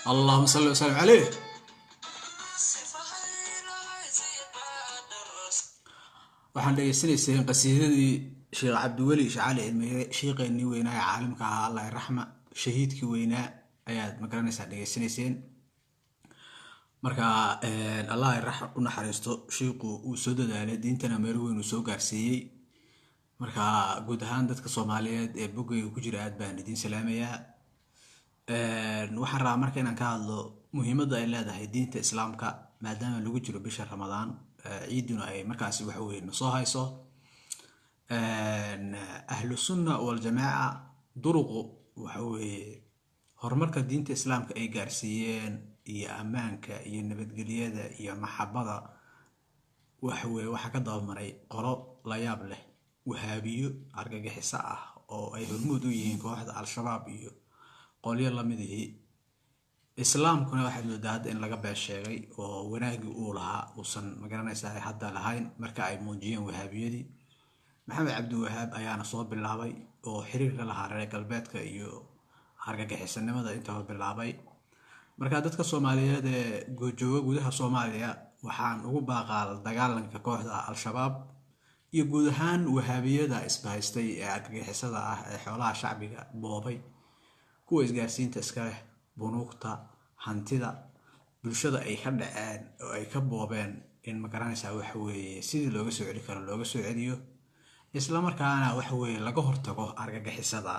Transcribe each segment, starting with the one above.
اللهم صل وسلم عليه. waxaan dhageysanaysaa qasiidadii Sheekh Cabdiweli Shacali Cilmiye sheekheennii weynaa caalimka ahaa Allah raxma shahiidkii weynaa ayaad magaranaysaa dhageysanayseen. marka Allah raxma u naxariisto sheekhu uu soo dadaalay diintana meel weyn uu soo gaarsiiyay. marka guud ahaan dadka Soomaaliyeed ee bogayga ku jira aad baan idin salaamayaa. waxaan rabaa marka inaan ka hadlo muhiimadda ay leedahay diinta Islaamka maadaama lagu jiro bisha Ramadaan ciiduna ay markaas wax weyn soo hayso. ahlu sunna wal jamaa duruqu waxa weeye horumarka diinta Islaamka ay gaarsiiyeen iyo amaanka iyo nabadgelyada iyo maxabada waxa ka daba-maray qolo la yaab leh wahaabiyo argagaxiso ah oo ay hormuud u yihiin kooxda al-shabaab iyo qoliyo la mid ah. islaamkuna waxa moodaa in laga been sheegay oo wanaagii uu lahaa uusan magaranaysaa hadda lahayn marka ay muujiyeen wahaabiyadii. maxamed cabdi wahaab ayaana soo bilaabay oo xiriirka lahaa reer galbeedka iyo argagixisanimada inta bilaabay. marka dadka Soomaaliyeed ee jooga gudaha Soomaaliya waxaan ugu baaqaa dagaalanka kooxda al-shabaab iyo guud ahaan wahaabiyada isbahaystay ee argagixisada ah ee xoolaha shacbiga boobay kuwa isgaarsiinta iska leh bunuugta hantida bulshada ay ka dhaceen oo ay ka boobeen in magaranaysaa waxa weeye sidii looga soo celi karo looga soo celiyo isla markaana waxa weeye laga hortago argagixisada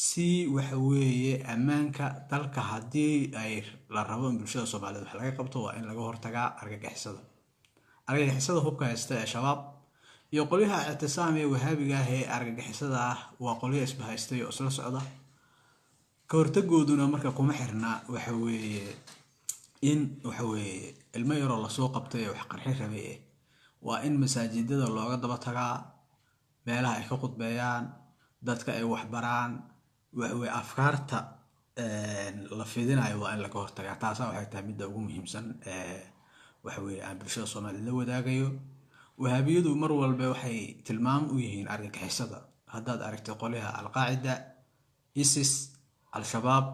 si waxa weeye amaanka dalka hadii ay la rabo in bulshada Soomaaliyeed wax laga qabto waa in laga hortagaa argagixisada hubka haysta ee shabaab iyo qoliyaha ictisaam ee wahaabiga ah ee argagixisada ah waa qoliyo isbahaystay oo isla socda. ka hortagooduna marka kuma xirna waxa weeye in waxa weeye ilmo yar oo la soo qabtay wax qarxin rabay waa in masaajidada looga daba tagaa meelaha ay ka qudbeeyaan dadka ay wax baraan way afkaarta la fidinayo waa in laga hortagaa. taas waxay tahay mid ugu muhiimsan waxa weeye aan bulshada Soomaaliyeed la wadaagayo. wahaabiyadu mar walba waxay tilmaam u yihiin argagixisada. haddaad aragtay qoliyaha al-qaacida ISIS al-shabaab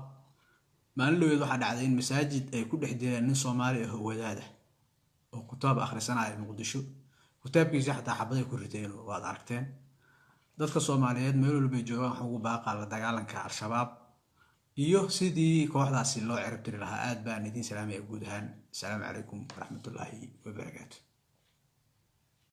maalin waxa dhacday in masaajid ay ku dhex jireen nin Soomaali ah oo wadaada oo kitaab akhrisanaya Muqdisho kitaabkiisa xataa xabaday ku riteen waad aragteen. dadka Soomaaliyeed meel walba joogaan waxa ugu baaqaa la dagaalanka al-shabaab iyo sidii kooxdaasi loo cirib tiri lahaa. aad baan idin salaamay guud ahaan. assalaamu calaykum waraxmatullaahi wabarakaatuh.